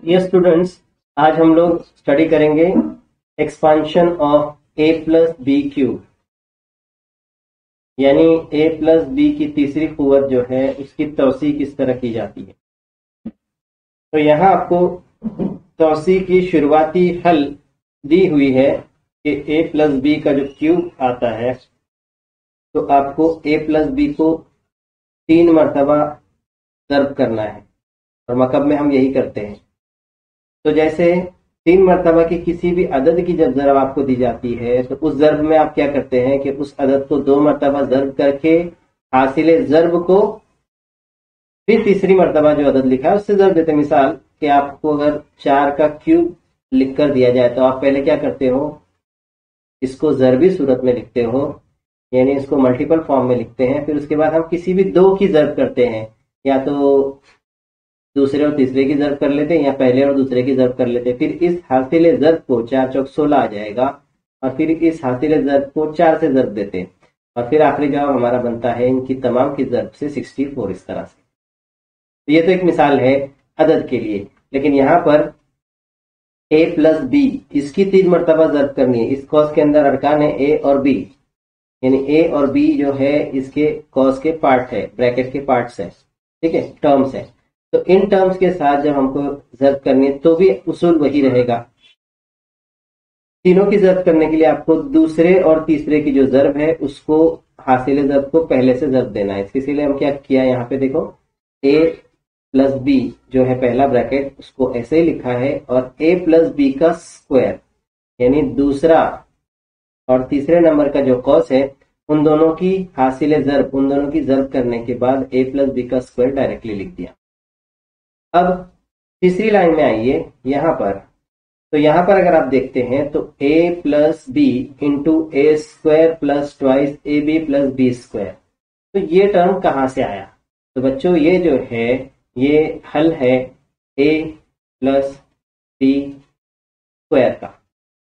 ये स्टूडेंट्स, आज हम लोग स्टडी करेंगे expansion of a plus b cube, यानी ए प्लस बी की तीसरी कुव्वत जो है उसकी तौसी किस तरह की जाती है। तो यहाँ आपको तौसी की शुरुआती हल दी हुई है कि ए प्लस बी का जो क्यूब आता है तो आपको ए प्लस बी को 3 मरतबा ज़र्ब करना है, और मकब में हम यही करते हैं। तो जैसे 3 मरतबा की किसी भी अदद की जब ज़रब आपको दी जाती है तो उस ज़रब में आप क्या करते हैं कि उस अदद को 2 मरतबा ज़र्ब करके हासिल ज़रब को फिर तीसरी मरतबा जो अदद लिखा है उससे ज़रब देते हैं। मिसाल कि आपको अगर 4 का क्यूब लिख कर दिया जाए तो आप पहले क्या करते हो, इसको ज़रबी सूरत में लिखते हो, यानी इसको मल्टीपल फॉर्म में लिखते हैं। फिर उसके बाद हम किसी भी 2 की ज़रब करते हैं, या तो दूसरे और तीसरे की ज़रब कर लेते हैं या पहले और दूसरे की ज़रब कर लेते हैं। फिर इस हासिल ज़रब को 4 चौक 16 आ जाएगा, और फिर इस हासिल ज़रब को 4 से ज़रब देते हैं, और फिर आखिरी जवाब हमारा बनता है इनकी तमाम की ज़रब से 64 इस तरह से। तो ये तो एक मिसाल है अदद के लिए, लेकिन यहाँ पर ए प्लस बी इसकी 3 मरतबा ज़रब करनी है। इस कॉस के अंदर अरकान है ए और बी, यानी ए और बी जो है इसके कॉस के पार्ट है, ब्रैकेट के पार्ट्स है, ठीक है, टर्म्स है। तो इन टर्म्स के साथ जब हमको ज़रब करनी है तो भी उसूल वही रहेगा। तीनों की ज़रब करने के लिए आपको दूसरे और तीसरे की जो ज़रब है उसको हासिल ज़रब को पहले से ज़रब देना है। इसीलिए हम क्या किया, यहाँ पे देखो ए प्लस बी जो है पहला ब्रैकेट उसको ऐसे ही लिखा है, और ए प्लस बी का स्क्वायर यानी दूसरा और तीसरे नंबर का जो कॉस है उन दोनों की हासिल ज़रब, उन दोनों की ज़रब करने के बाद ए प्लस बी का स्क्वायर डायरेक्टली लिख दिया। अब तीसरी लाइन में आइए यहाँ पर, तो यहाँ पर अगर आप देखते हैं तो a plus b into a square plus twice a b plus b square, तो ये टर्म कहाँ से आया। तो बच्चों ये जो है ये हल है a प्लस बी स्क्वायर का,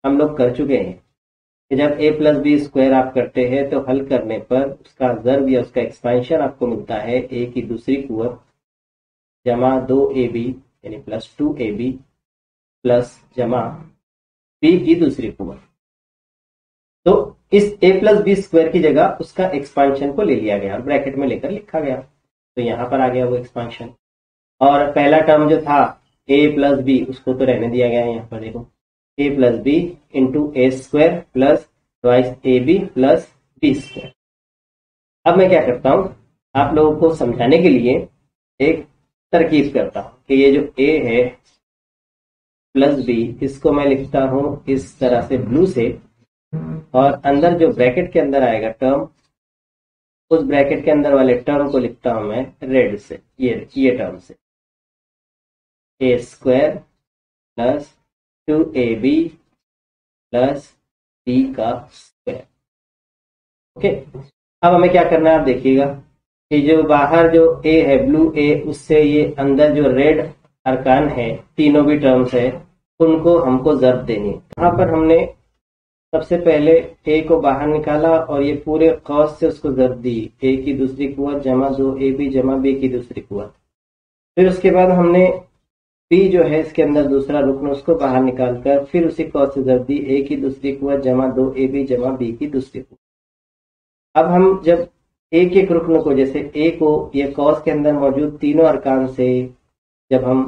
हम लोग कर चुके हैं कि जब a प्लस बी स्क्वायर आप करते हैं तो हल करने पर उसका ज़र्ब या उसका एक्सपेंशन आपको मिलता है a की दूसरी कुव्वत जमा 2ab यानी प्लस 2ab प्लस जमा b की दूसरी कुव्वत। तो इस a प्लस बी स्क्वायर की जगह उसका एक्सपांशन को ले लिया गया और ब्रैकेट में लेकर लिखा गया, तो यहां पर आ गया वो एक्सपांशन। और पहला टर्म जो था a प्लस बी उसको तो रहने दिया गया है, यहाँ पर देखो a plus b into a square plus twice a b plus b square. अब मैं क्या करता हूं, आप लोगों को समझाने के लिए एक तरकीब करता हूं कि ये जो a है प्लस बी इसको मैं लिखता हूं इस तरह से ब्लू से, और अंदर जो ब्रैकेट के अंदर आएगा टर्म उस ब्रैकेट के अंदर वाले टर्म को लिखता हूं मैं रेड से, ये टर्म से a square plus 2ab plus b का स्क्वायर। ओके, अब हमें क्या करना है आप देखिएगा कि जो बाहर जो ए है ब्लू ए, उससे ये अंदर जो रेड अरकान है तीनों भी टर्म्स है उनको हमको ज़रब देनी है। यहाँ पर हमने सबसे पहले ए को बाहर निकाला और ये पूरे कॉस से उसको ज़रब दी, ए की दूसरी कुव्वत जमा 2ab जमा बी की दूसरी कुव्वत। फिर उसके बाद हमने बी जो है इसके अंदर दूसरा रुकन उसको बाहर निकाल कर फिर उसी कॉस से ज़रब दी, ए की दूसरी कुव्वत जमा 2ab जमा बी की दूसरी कुव्वत। अब हम जब एक एक रुकन को, जैसे ए को ये कॉस के अंदर मौजूद तीनों अरकान से जब हम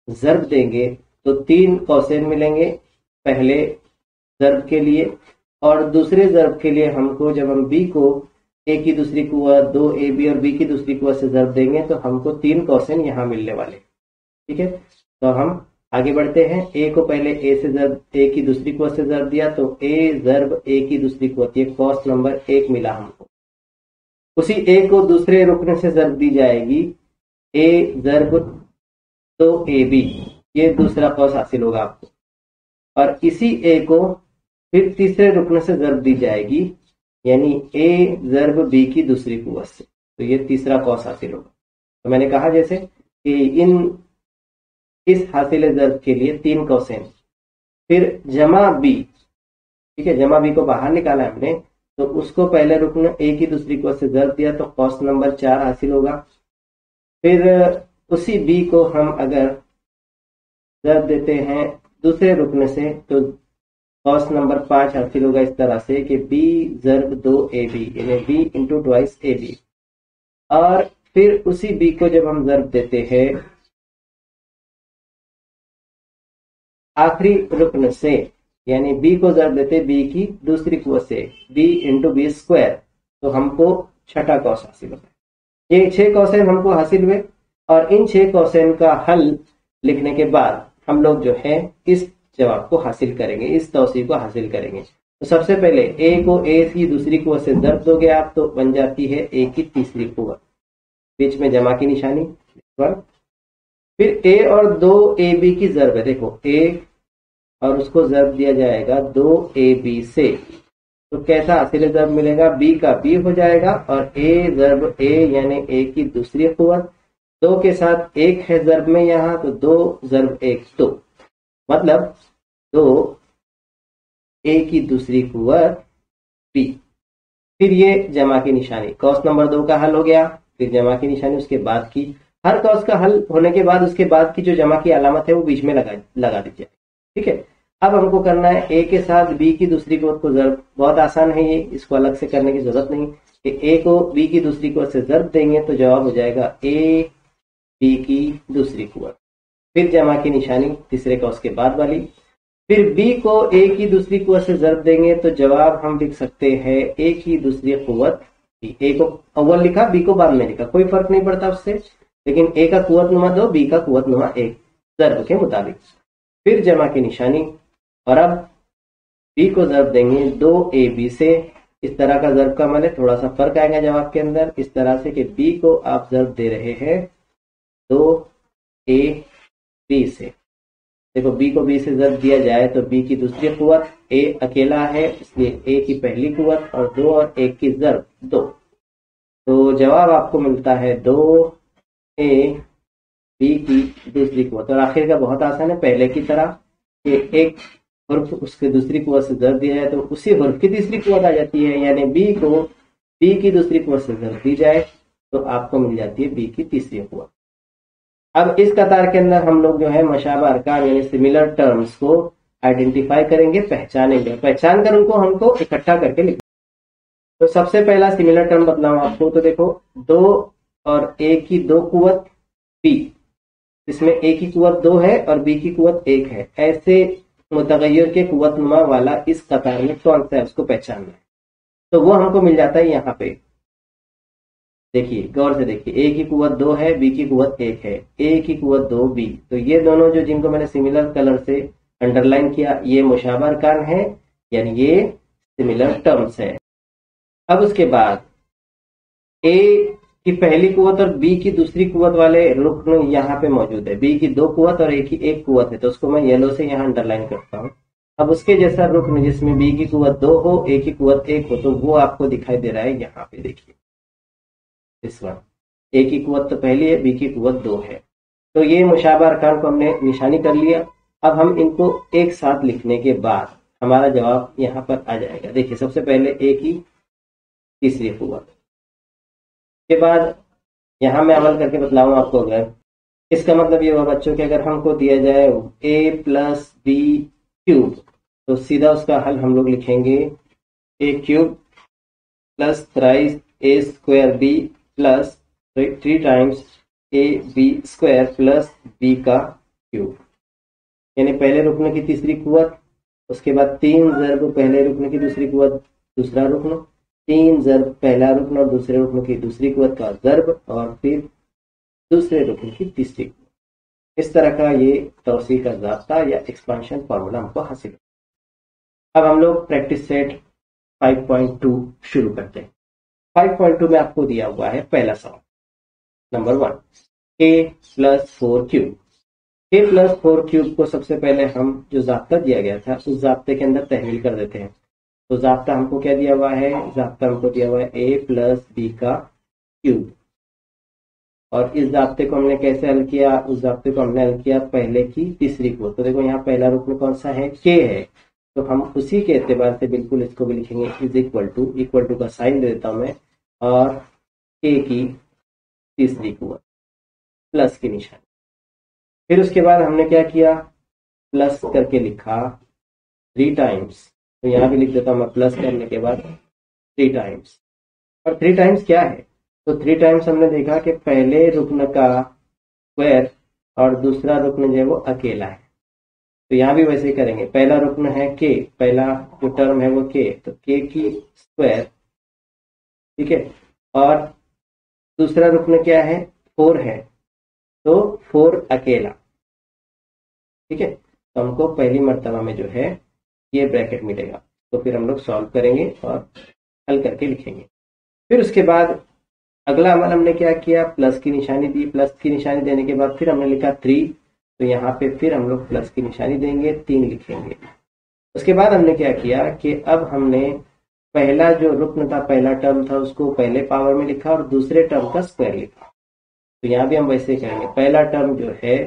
ज़रब देंगे तो 3 कौसेन मिलेंगे पहले ज़रब के लिए, और दूसरे ज़रब के लिए हमको जब हम बी को ए की दूसरी कुव्वत 2ab और बी की दूसरी कुव्वत से ज़रब देंगे तो हमको 3 कौसेन यहाँ मिलने वाले, ठीक है। तो हम आगे बढ़ते हैं, ए को पहले ए से ज़रब, ए की दूसरी कुव्वत से ज़रब दिया तो ए ज़रब ए की दूसरी कुव्वत, ये कॉस नंबर 1 मिला हमको। उसी ए को दूसरे रुकने से ज़रब दी जाएगी, ए ज़रब 2ab, ये दूसरा कॉस हासिल होगा आपको, और इसी ए को फिर तीसरे रुकने से ज़रब दी जाएगी यानी ए ज़रब बी की दूसरी कुव्वत से, तो ये तीसरा कॉस हासिल होगा। तो मैंने कहा जैसे कि इस हासिल ज़रब के लिए 3 कौसेन, फिर जमा बी, ठीक है, जमा बी को बाहर निकाला हमने तो उसको पहले रुकन ए की दूसरी कुव्वत से ज़रब दिया तो कॉस नंबर 4 हासिल होगा। फिर उसी बी को हम अगर ज़र्ब देते हैं दूसरे रुकन से, तो कॉस नंबर 5 हासिल होगा इस तरह से कि बी ज़र्ब 2ab यानी b into twice a b. और फिर उसी बी को जब हम ज़र्ब देते हैं आखिरी रुकन से, यानी बी को ज़र्ब देते बी की दूसरी कुव्वत से, बी इंटू बी स्क्वायर, तो हमको छठा कॉस हासिल होगा। ये 6 कॉसेन हमको हासिल हुए और इन 6 कॉसेन का हल लिखने के बाद हम लोग जो है इस जवाब को हासिल करेंगे, इस तौसीफ को हासिल करेंगे। तो सबसे पहले ए को ए की दूसरी कुव्वत से ज़र्ब दोगे आप तो बन जाती है ए की तीसरी कुव्वत, बीच में जमा की निशानी। फिर ए और 2ab की ज़र्ब है, देखो ए और उसको ज़र्ब दिया जाएगा 2ab से, तो कैसा हासिल ज़र्ब मिलेगा, बी का बी हो जाएगा और ए ज़र्ब ए यानी ए की दूसरी कुव्वत, 2 के साथ 1 है ज़र्ब में यहाँ, तो 2 ज़र्ब 1 2, मतलब 2 ए की दूसरी कुव्वत बी। फिर ये जमा की निशानी, कॉस नंबर 2 का हल हो गया, फिर जमा की निशानी उसके बाद की, हर कॉस का हल होने के बाद उसके बाद की जो जमा की अलामत है वो बीच में लगा दीजिए। ठीक है, अब हमको करना है ए के साथ बी की दूसरी कुव्वत को ज़र्ब। बहुत आसान है ये, इसको अलग से करने की जरूरत नहीं कि ए को बी की दूसरी कुव्वत से ज़र्ब देंगे तो जवाब हो जाएगा ए बी की दूसरी कुव्वत, फिर जमा की निशानी तीसरे कॉस के बाद वाली, फिर बी को ए की दूसरी कुव्वत से ज़र्ब देंगे तो जवाब हम लिख सकते हैं ए की दूसरी कुव्वत बी। ए को अव्वल लिखा, बी को बाद में लिखा, कोई फर्क नहीं पड़ता उससे, लेकिन ए का कुव्वत नुमा 2, बी का कुव्वत नुमा 1 ज़र्ब के मुताबिक, फिर जमा की निशानी। और अब बी को ज़र्ब देंगे 2ab से, इस तरह का ज़र्ब का अमल है, थोड़ा सा फर्क आएगा जवाब के अंदर, इस तरह से कि बी को आप ज़र्ब दे रहे हैं 2ab से। देखो बी को बी से ज़र्ब दिया जाए तो बी की दूसरी कुव्वत, ए अकेला है इसलिए ए की पहली कुव्वत और 2 और 1 की ज़र्ब 2, तो जवाब आपको मिलता है 2ab की दूसरी कुव्वत। और आखिर का बहुत आसान है, पहले की तरह कि एक हुर्फ उसके दूसरी कुव्वत से ज़र्ब दिया जाए तो उसी हुर्फ की तीसरी कुव्वत आ जाती है, यानी बी को बी की दूसरी कुव्वत से ज़र्ब दी जाए तो आपको मिल जाती है बी की तीसरी कुव्वत। अब इस कतार के अंदर हम लोग जो है मशाबा अरकान यानी सिमिलर टर्म्स को आइडेंटिफाई करेंगे, पहचानेंगे, पहचान कर उनको हमको इकट्ठा करके लिखना। तो सबसे पहला सिमिलर टर्म बतलाऊं आपको, तो देखो 2 और ए की 2 कुव्वत बी, इसमें ए की कुव्वत 2 है और बी की कुव्वत 1 है, ऐसे मुतगय्यर के कुव्वत नुमा वाला इस कतार में कौन सा है उसको पहचानना है। तो वो हमको मिल जाता है यहाँ पे, देखिए गौर से देखिए, ए की कुव्वत 2 है, बी की कुव्वत 1 है, ए की कुव्वत 2 बी, तो ये दोनों जो जिनको मैंने सिमिलर कलर से अंडरलाइन किया ये मुशाबा अरकान है, यानी ये सिमिलर टर्म्स है। अब उसके बाद ए की पहली कुव्वत और बी की दूसरी कुव्वत वाले रुकन यहाँ पे मौजूद है, बी की 2 कुव्वत और ए की 1 कुव्वत है, तो उसको मैं येलो से यहाँ अंडरलाइन करता हूँ। अब उसके जैसा रुकन जिसमें बी की कुव्वत 2 हो, ए की कुव्वत 1 हो, तो वो आपको दिखाई दे रहा है यहाँ पे, देखिए इस वन, ए की कुव्वत तो पहली है, बी की कुव्वत 2 है, तो ये मुशाबा अरकान को हमने निशानी कर लिया। अब हम इनको एक साथ लिखने के बाद हमारा जवाब यहाँ पर आ जाएगा। देखिए सबसे पहले ए की तीसरी कुव्वत के बाद यहाँ मैं अमल करके बतलाऊं आपको, अगर इसका मतलब ये हुआ बच्चों कि अगर हमको दिया जाए a प्लस बी क्यूब, तो सीधा उसका हल हम लोग लिखेंगे a cube plus thrice a square b plus 3 times a b square plus b का क्यूब, यानी पहले रुकने की तीसरी कुव्वत, उसके बाद 3 ज़र्ब पहले रुकने की दूसरी कुव्वत दूसरा रुकन, 3 ज़र्ब पहला रुकन और दूसरे रुकन की दूसरी कुव्वत का ज़र्ब और फिर दूसरे रुकन की तीसरी कुव्वत। इस तरह का ये तौसीह का ज़ाब्ता या एक्सपांशन फार्मूला हमको हासिल है। अब हम लोग प्रैक्टिस सेट 5.2 शुरू करते हैं। 5.2 में आपको दिया हुआ है पहला सवाल number 1, a plus 4 cube. a plus 4 cube को सबसे पहले हम जो ज़ाब्ता दिया गया था उस ज़ाब्ते के अंदर तहवील कर देते हैं। तो ज़ाब्ता हमको क्या दिया हुआ है, ज़ाब्ता हमको दिया हुआ है a प्लस बी का क्यूब, और इस ज़ाब्ते को हमने कैसे हल किया, उस ज़ाब्ते को हमने हल किया पहले की तीसरी को। तो देखो यहाँ पहला रुकन कौन सा है, k है, तो हम उसी के एतबार से बिल्कुल इसको भी लिखेंगे इज इक्वल टू का साइन दे देता हूं मैं, और k की तीसरी कुव्वत प्लस की निशानी। फिर उसके बाद हमने क्या किया, प्लस करके लिखा 3 टाइम्स, तो यहाँ भी लिख देता हूँ मैं प्लस करने के बाद 3 टाइम्स। और 3 टाइम्स क्या है, तो 3 टाइम्स हमने देखा कि पहले रुकन का स्क्वायर और दूसरा रुकन जो है वो अकेला है, तो यहाँ भी वैसे ही करेंगे। पहला रुकन है के, पहला जो टर्म है वो के, तो के की स्क्वायर, ठीक है, और दूसरा रुकन क्या है 4 है, तो 4 अकेला, ठीक है। तो हमको पहली मर्तबा में जो है ये ब्रैकेट मिलेगा, तो फिर हम लोग सॉल्व करेंगे और हल करके लिखेंगे। फिर उसके बाद अगला अमल हमने क्या किया, प्लस की निशानी दी, प्लस की निशानी देने के बाद फिर हमने लिखा 3, तो यहाँ पे फिर हम लोग प्लस की निशानी देंगे, 3 लिखेंगे। उसके बाद हमने क्या किया कि अब हमने पहला जो रुकन था, पहला टर्म था, उसको पहले पावर में लिखा और दूसरे टर्म का स्क्वायर लिखा। तो यहाँ भी हम वैसे करेंगे, पहला टर्म जो है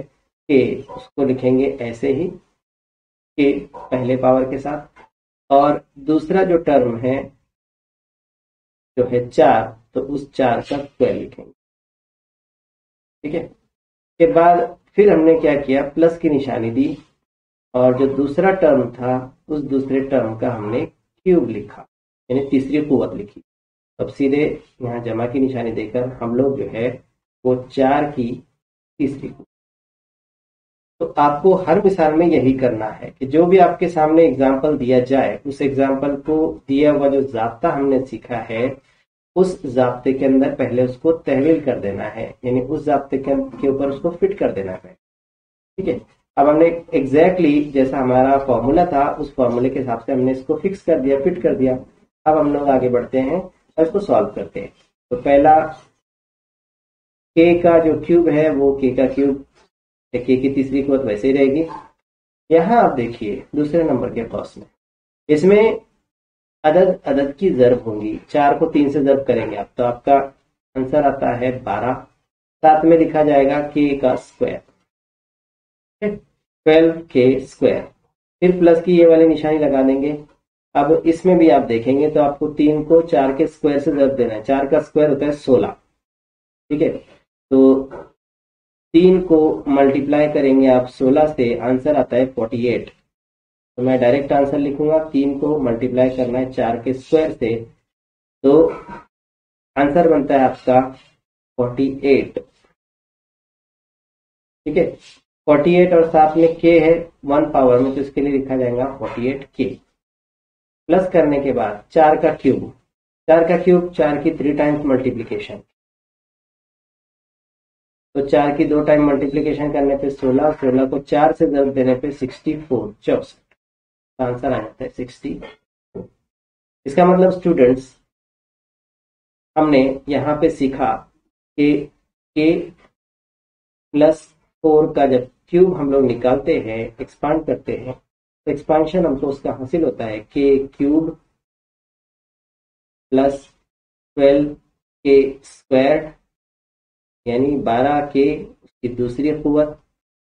के, उसको लिखेंगे ऐसे ही के पहले पावर के साथ, और दूसरा जो टर्म है जो है 4, तो उस 4 का स्क्वायर लिखेंगे, ठीक है। के बाद फिर हमने क्या किया, प्लस की निशानी दी और जो दूसरा टर्म था उस दूसरे टर्म का हमने क्यूब लिखा, यानी तीसरी कुवत लिखी। अब सीधे यहाँ जमा की निशानी देकर हम लोग जो है वो 4 की तीसरी कुवत। तो आपको हर मिसाल में यही करना है कि जो भी आपके सामने एग्जाम्पल दिया जाए, उस एग्जाम्पल को दिया हुआ जो जाब्ता हमने सीखा है उस जाब्ते के अंदर पहले उसको तहवील कर देना है, यानी उस जाब्ते के ऊपर उसको फिट कर देना है, ठीक है। अब हमने एग्जैक्टली जैसा हमारा फॉर्मूला था उस फॉर्मूले के हिसाब से हमने इसको फिक्स कर दिया, फिट कर दिया। अब हम लोग आगे बढ़ते हैं और इसको सॉल्व करते हैं। तो पहला के का जो क्यूब है वो के का क्यूब, के की तीसरी कुवत वैसे ही रहेगी। यहाँ आप देखिए दूसरे नंबर के कॉस में, इसमें अदद अदद की जर्ब होंगी, 4 को 3 से जर्ब करेंगे आप, तो आपका आंसर आता है 12। साथ में लिखा जाएगा के का स्क्वायर, 12 के स्क्वायर। फिर प्लस की ये वाली निशानी लगा देंगे। अब इसमें भी आप देखेंगे तो आपको 3 को 4 के स्क्वायर से जर्ब देना है, 4 का स्क्वायर होता है 16, ठीक है। तो 3 को मल्टीप्लाई करेंगे आप 16 से, आंसर आता है 48। तो मैं डायरेक्ट आंसर लिखूंगा, 3 को मल्टीप्लाई करना है 4 के स्क्वायर से, तो आंसर बनता है आपका 48, ठीक है। 48 और साथ में के है 1 पावर में, तो इसके लिए लिखा जाएगा 48 के। प्लस करने के बाद 4 का क्यूब, 4 का क्यूब 4 की 3 टाइम्स मल्टीप्लीकेशन, तो 4 की 2 टाइम मल्टीप्लीकेशन करने पे 16, 16 को 4 से जर्ब देने पे 64, 64, आंसर आ जाता है 64। इसका मतलब स्टूडेंट्स हमने यहाँ पे सीखा कि के प्लस 4 का जब क्यूब हम लोग निकालते हैं, एक्सपांड करते हैं, तो एक्सपांशन हमको उसका हासिल होता है के क्यूब प्लस 12 के स्क्वायर, यानी 12 के उसकी दूसरी कुवत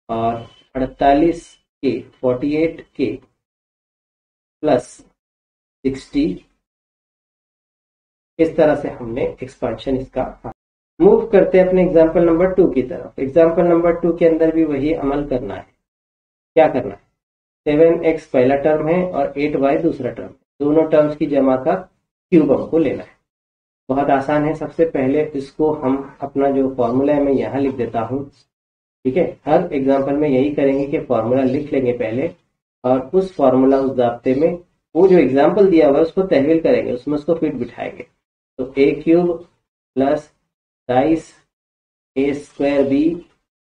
और 48 के 48 के प्लस 60। इस तरह से हमने एक्सपांशन इसका। मूव करते हैं अपने एग्जाम्पल नंबर 2 की तरफ। एग्जाम्पल नंबर 2 के अंदर भी वही अमल करना है। क्या करना है, 7x पहला टर्म है और 8y दूसरा टर्म है, दोनों टर्म्स की जमा का क्यूब हमको लेना है। बहुत आसान है। सबसे पहले इसको हम अपना जो फॉर्मूला है मैं यहाँ लिख देता हूँ, ठीक है। हर एग्जाम्पल में यही करेंगे कि फॉर्मूला लिख लेंगे पहले, और उस फॉर्मूला उस जाब्ते में वो जो एग्जाम्पल दिया हुआ है उसको तहवील करेंगे, उसमें उसको फिट बिठाएंगे। तो ए क्यूब प्लस 22 ए स्क्वायर बी,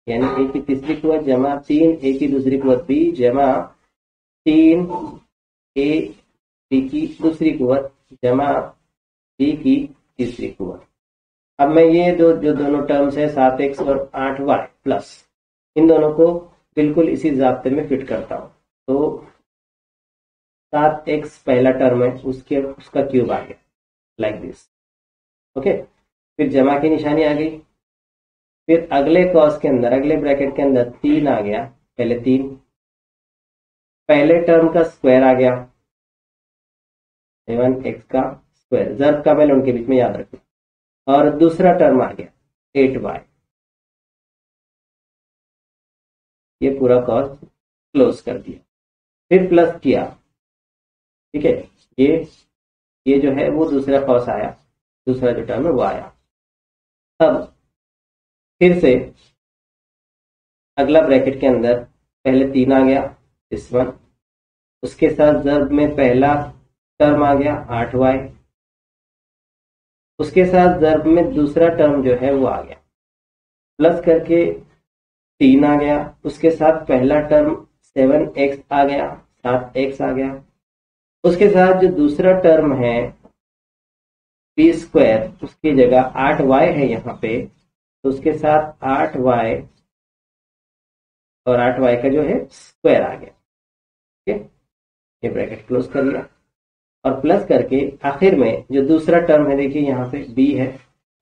यानी ए की तीसरी कुवत जमा 3 ए की दूसरी कुवत बी जमा 3 ए बी की दूसरी कुवत जमा बी की तीसरी कुवत। अब मैं ये जो दोनों टर्म्स है 7x और 8y प्लस, इन दोनों को बिल्कुल इसी जाब्ते में फिट करता हूँ। तो 7x पहला टर्म है, उसका क्यूब आ गया लाइक दिस, ओके। फिर जमा की निशानी आ गई। फिर अगले कॉस के अंदर, अगले ब्रैकेट के अंदर 3 आ गया, पहले 3, पहले टर्म का स्क्वायर आ गया 7x का स्क्वायर, जर्ब का मैं उनके बीच में याद रखना, और दूसरा टर्म आ गया 8y। ये पूरा कॉस क्लोज कर दिया, फिर प्लस किया, ठीक है। ये जो है वो दूसरा कॉस आया, दूसरा जो टर्म है वो आया। अब फिर से अगला ब्रैकेट के अंदर पहले 3 आ गया, दिस वन, उसके साथ ज़र्ब में पहला टर्म आ गया 8y, उसके साथ ज़र्ब में दूसरा टर्म जो है वो आ गया, प्लस करके 3 आ गया, उसके साथ पहला टर्म 7x आ गया, 7x आ गया, उसके साथ जो दूसरा टर्म है बी स्क्वायर, उसकी जगह 8y है यहाँ पे, तो उसके साथ 8y और 8y का जो है स्क्वायर आ गया, ठीक है। ये ब्रैकेट क्लोज कर लिया और प्लस करके आखिर में जो दूसरा टर्म है, देखिए यहाँ पे b है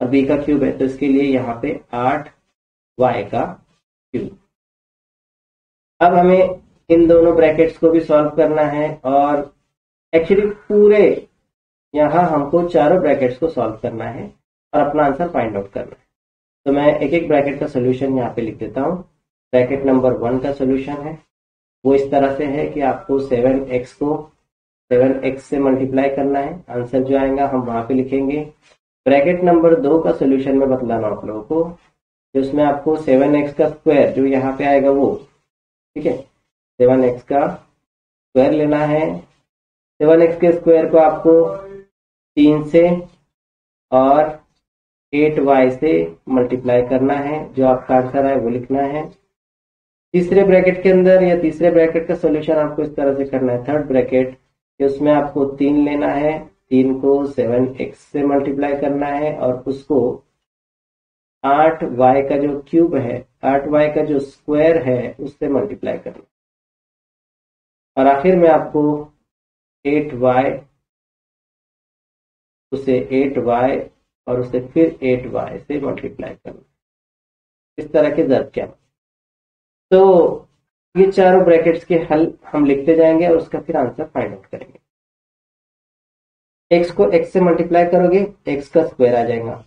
और b का क्यूब है, तो इसके लिए यहाँ पे 8y का क्यूब। अब हमें इन दोनों ब्रैकेट्स को भी सॉल्व करना है और एक्चुअली पूरे यहाँ हमको चारों ब्रैकेट्स को सॉल्व करना है और अपना आंसर फाइंड आउट करना है। तो मैं एक एक ब्रैकेट का सोल्यूशन यहाँ पे लिख देता हूँ। ब्रैकेट नंबर 1 का सोल्यूशन है वो इस तरह से है कि आपको 7x को 7x से मल्टीप्लाई करना है, आंसर जो आएगा हम वहां पे लिखेंगे। ब्रैकेट नंबर 2 का सोल्यूशन में बतलाना आप लोगों को, जिसमें आपको 7x का स्क्वायर जो यहाँ पे आएगा वो, ठीक है, 7x का स्क्वायर लेना है। 7x के स्क्वायर को आपको 3 से और 8y से मल्टीप्लाई करना है, जो आपका आंसर है वो लिखना है। तीसरे ब्रैकेट के अंदर या तीसरे ब्रैकेट का सॉल्यूशन आपको इस तरह से करना है, थर्ड ब्रैकेट, उसमें आपको 3 लेना है, 3 को 7x से मल्टीप्लाई करना है और उसको 8y का जो क्यूब है, 8y का जो स्क्वायर है उससे मल्टीप्लाई करना, और आखिर में आपको 8y, उसे 8y और उसे फिर 8y से मल्टीप्लाई करना। इस तरह के ज़रूरत क्या, तो ये चारों ब्रैकेट्स के हल हम लिखते जाएंगे और उसका फिर आंसर फाइंड आउट करेंगे। x को x से मल्टीप्लाई करोगे x का स्क्वायर आ जाएगा,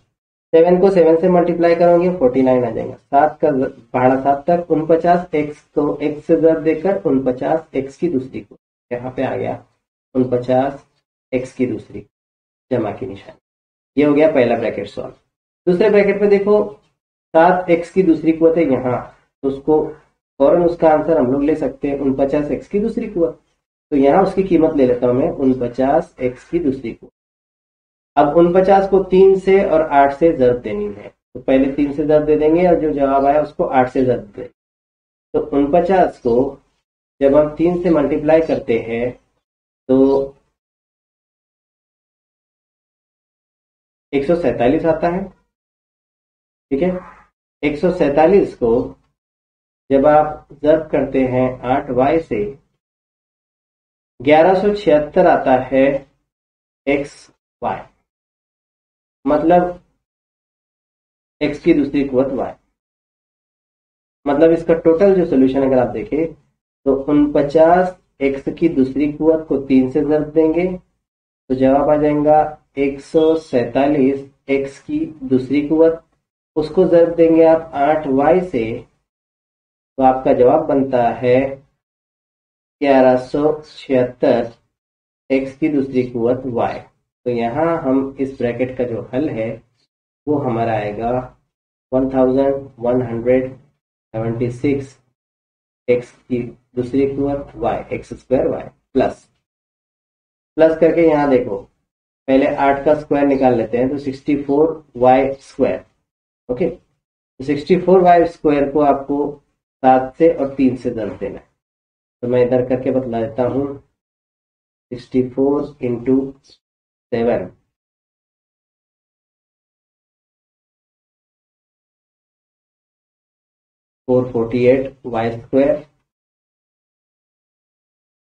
7 को 7 से मल्टीप्लाई करोगे 49 आ जाएगा, 7 का पहाड़ा 7 तक 49, x को x से ज़र्ब देकर 49 x की दूसरी को, यहाँ पे आ गया 49 x की दूसरी जमा की निशानी। ये हो गया पहला ब्रैकेट सॉल्व। दूसरे ब्रैकेट में देखो 7x की दूसरी कुवत है यहाँ, तो उसको फौरन उसका आंसर हम लोग ले सकते हैं 49x की दूसरी कुवत। तो यहाँ उसकी कीमत ले लेता हूं मैं 49x की दूसरी कुवत। अब 49 को 3 से और 8 से ज़र्ब देनी है, तो पहले 3 से ज़र्ब दे देंगे और जो जवाब आया उसको 8 से ज़र्ब देंगे। तो 49 को जब हम 3 से मल्टीप्लाई करते हैं तो 147 आता है, ठीक है। 147 को जब आप ज़र्ब करते हैं 8y से 1176 आता है xy, मतलब x की दूसरी कुवत y, मतलब इसका टोटल जो सोल्यूशन अगर आप देखें तो 49 x की दूसरी कुवत को 3 से ज़र्ब देंगे तो जवाब आ जाएगा 147 x की दूसरी कुवत, उसको ज़र्ब देंगे आप 8y से तो आपका जवाब बनता है 1176 x की दूसरी कुवत y। तो यहाँ हम इस ब्रैकेट का जो हल है वो हमारा आएगा 1176 x की दूसरी कुवत y, x square y, plus करके यहाँ देखो पहले 8 का स्क्वायर निकाल लेते हैं तो 64y स्क्वायर, ओके। तो 64y स्क्वायर को आपको 7 से और 3 से ज़र्ब देना है, तो मैं इधर करके बतला देता हूँ 64 इंटू 7 448 y स्क्वायर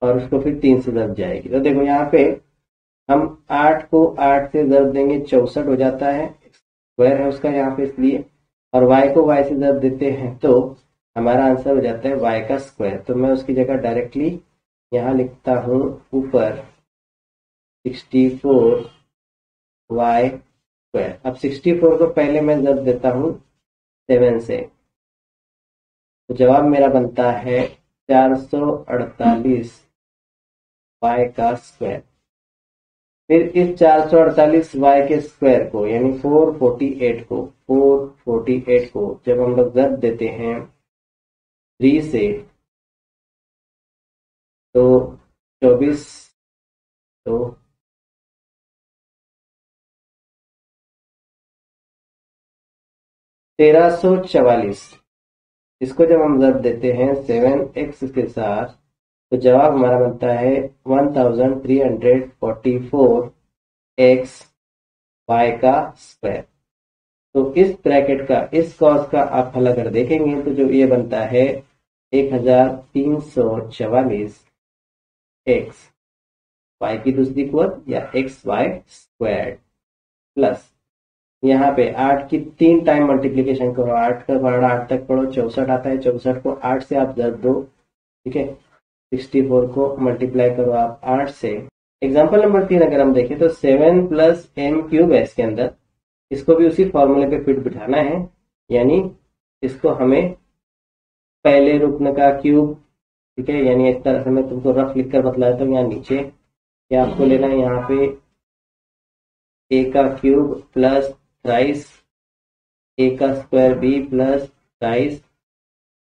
और उसको फिर 3 से ज़र्ब जाएगी। तो देखो यहाँ पे हम 8 को 8 से ज़र्ब देंगे 64 हो जाता है, स्क्वायर है उसका यहाँ पे इसलिए, और y को y से ज़र्ब देते हैं तो हमारा आंसर हो जाता है y का स्क्वायर। तो मैं उसकी जगह डायरेक्टली यहाँ लिखता हूँ ऊपर 64 y स्क्वायर। अब 64 को पहले मैं ज़र्ब देता हूँ 7 से, तो जवाब मेरा बनता है 448 y का स्क्वायर। फिर इस 448 y के स्क्वायर को यानी 448 को जब हम लोग ज़ब्त देते हैं 3 से तो 24 तो 1344 इसको जब हम ज़ब्त देते हैं 7x के साथ तो जवाब हमारा बनता है 1344 x y का स्क्वायर। तो इस ब्रैकेट का इस कॉस का आप हल अगर देखेंगे तो जो ये बनता है 1344 x y की दूसरी कुवत या एक्स वाई स्क्वायर प्लस यहाँ पे 8 की 3 टाइम मल्टीप्लीकेशन करो, 8 का पढ़ा 8 तक पढ़ो 64 आता है, 64 को 8 से आप ज़ब्त दो, ठीक है। 64 को मल्टीप्लाई करो आप 8 से। एग्जाम्पल नंबर 3 अगर हम देखें तो 7 प्लस एम क्यूब है इसके अंदर, इसको भी उसी फॉर्मूले पे फिट बिठाना है, यानी इसको हमें पहले रुकन का क्यूब, ठीक है, यानी इस तरह से मैं तुमको रफ लिख कर बतलाया था। यहाँ नीचे क्या आपको लेना है, यहाँ पे ए का क्यूब प्लस थ्राइस ए का square b plus thrice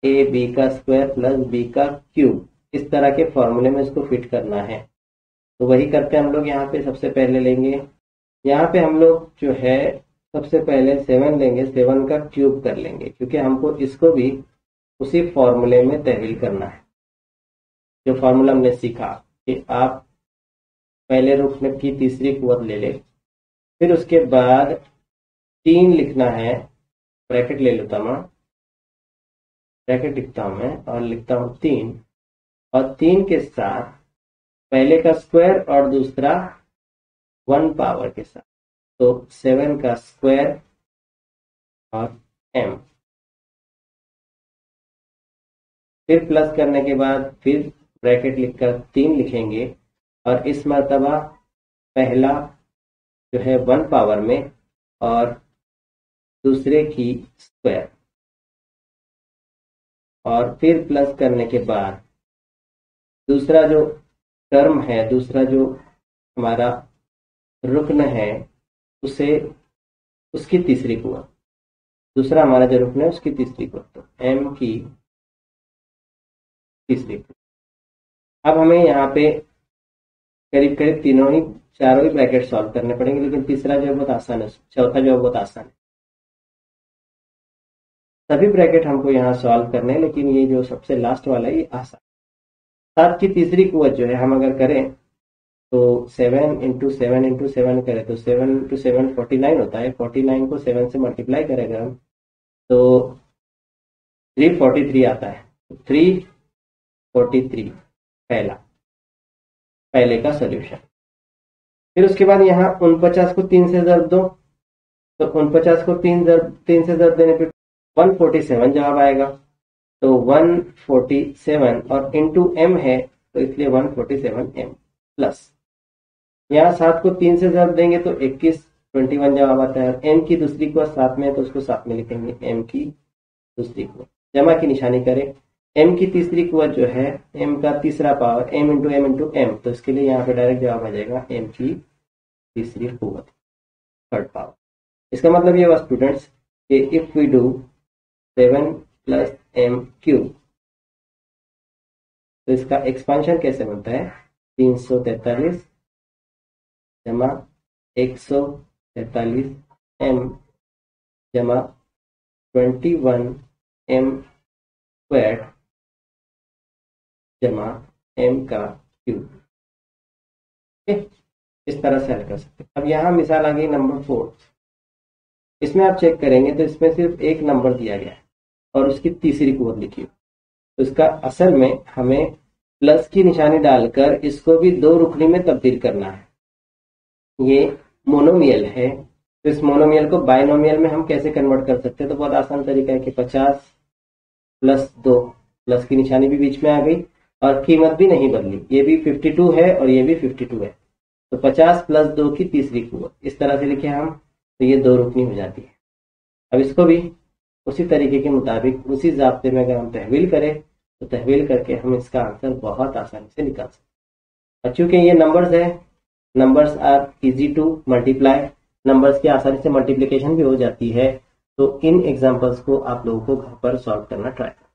a b का स्क्वायर प्लस बी का क्यूब, इस तरह के फॉर्मूले में इसको फिट करना है। तो वही करते हैं हम लोग। यहाँ पे सबसे पहले लेंगे, यहाँ पे हम लोग जो है सबसे पहले 7 लेंगे, 7 का क्यूब कर लेंगे क्योंकि हमको इसको भी उसी फॉर्मूले में तहवील करना है जो फॉर्मूला हमने सीखा कि आप पहले रुकन की तीसरी कुवत ले ले, फिर उसके बाद 3 लिखना है, ब्रैकेट ले लेता हूँ, ब्रैकेट लिखता हूँ मैं और लिखता हूँ 3, और 3 के साथ पहले का स्क्वायर और दूसरा 1 पावर के साथ, तो 7 का स्क्वायर और m, फिर प्लस करने के बाद फिर ब्रैकेट लिखकर 3 लिखेंगे और इस मर्तबा पहला जो है 1 पावर में और दूसरे की स्क्वायर, और फिर प्लस करने के बाद दूसरा जो टर्म है, दूसरा जो हमारा रुकन है उसे उसकी तीसरी कुवत, दूसरा हमारा जो रुकन है उसकी तीसरी कुवत, तो m की तीसरी कुवत। अब हमें यहाँ पे करीब करीब चारों ही ब्रैकेट सॉल्व करने पड़ेंगे, लेकिन तीसरा जो है बहुत आसान है, चौथा जो है बहुत आसान है। सभी ब्रैकेट हमको यहाँ सॉल्व करने हैं, लेकिन ये जो सबसे लास्ट वाला है ये आसान। 7 की तीसरी कुवत जो है हम अगर करें तो 7 इंटू 7 इंटू 7 करें तो 7 इंटू 7 49 होता है। 49 को 7 से मल्टीप्लाई करेंगे हम तो 343 आता है। 343 पहले का सोल्यूशन। फिर उसके बाद यहाँ 49 को 3 से ज़ब्त दो, तो 49 को 3 से ज़ब्त देने पे 147 जवाब आएगा। तो 147 और इंटू m है तो इसलिए 147m प्लस यहाँ 7 को 3 से ज़ब्त देंगे तो 21 जवाब आता है। और m की दूसरी को साथ में है तो उसको साथ में लिखेंगे, m की दूसरी को जमा की निशानी करें। m की तीसरी कुवत जो है m का तीसरा पावर m इंटू m, तो इसके लिए यहाँ पे डायरेक्ट जवाब आ जाएगा m की तीसरी कुवत, थर्ड पावर। इसका मतलब ये हुआ स्टूडेंट्स कि if we do 7 plus m cube तो इसका एक्सपांशन कैसे बनता है, 343 जमा 143 m जमा 21 m स्क्वायर जमा m का क्यूब। इस तरह से हल कर सकते हैं। अब यहाँ मिसाल आ गई नंबर 4। इसमें आप चेक करेंगे तो इसमें सिर्फ एक नंबर दिया गया है और उसकी तीसरी कुवत लिखी हो, तो इसका असल में हमें प्लस की निशानी डालकर इसको भी 2 रुकनी में तब्दील करना है। ये मोनोमियल है, तो इस मोनोमियल को बाइनोमियल में हम कैसे कन्वर्ट कर सकते हैं, तो बहुत आसान तरीका है कि 50 प्लस 2, प्लस की निशानी भी बीच में आ गई और कीमत भी नहीं बदली, ये भी 52 है और ये भी 52 है, तो 50 प्लस 2 की तीसरी कुवत, इस तरह से लिखे हम, तो ये 2 रुकनी हो जाती है। अब इसको भी उसी तरीके के मुताबिक उसी ज़ाब्ते में अगर हम तहवील करें तो तहवील करके हम इसका आंसर बहुत आसानी से निकाल सकते हैं। चूंकि ये नंबर्स है, numbers are easy to multiply, numbers की आसानी से मल्टीप्लिकेशन भी हो जाती है, तो इन एग्जांपल्स को आप लोगों को घर पर सॉल्व करना ट्राई करें।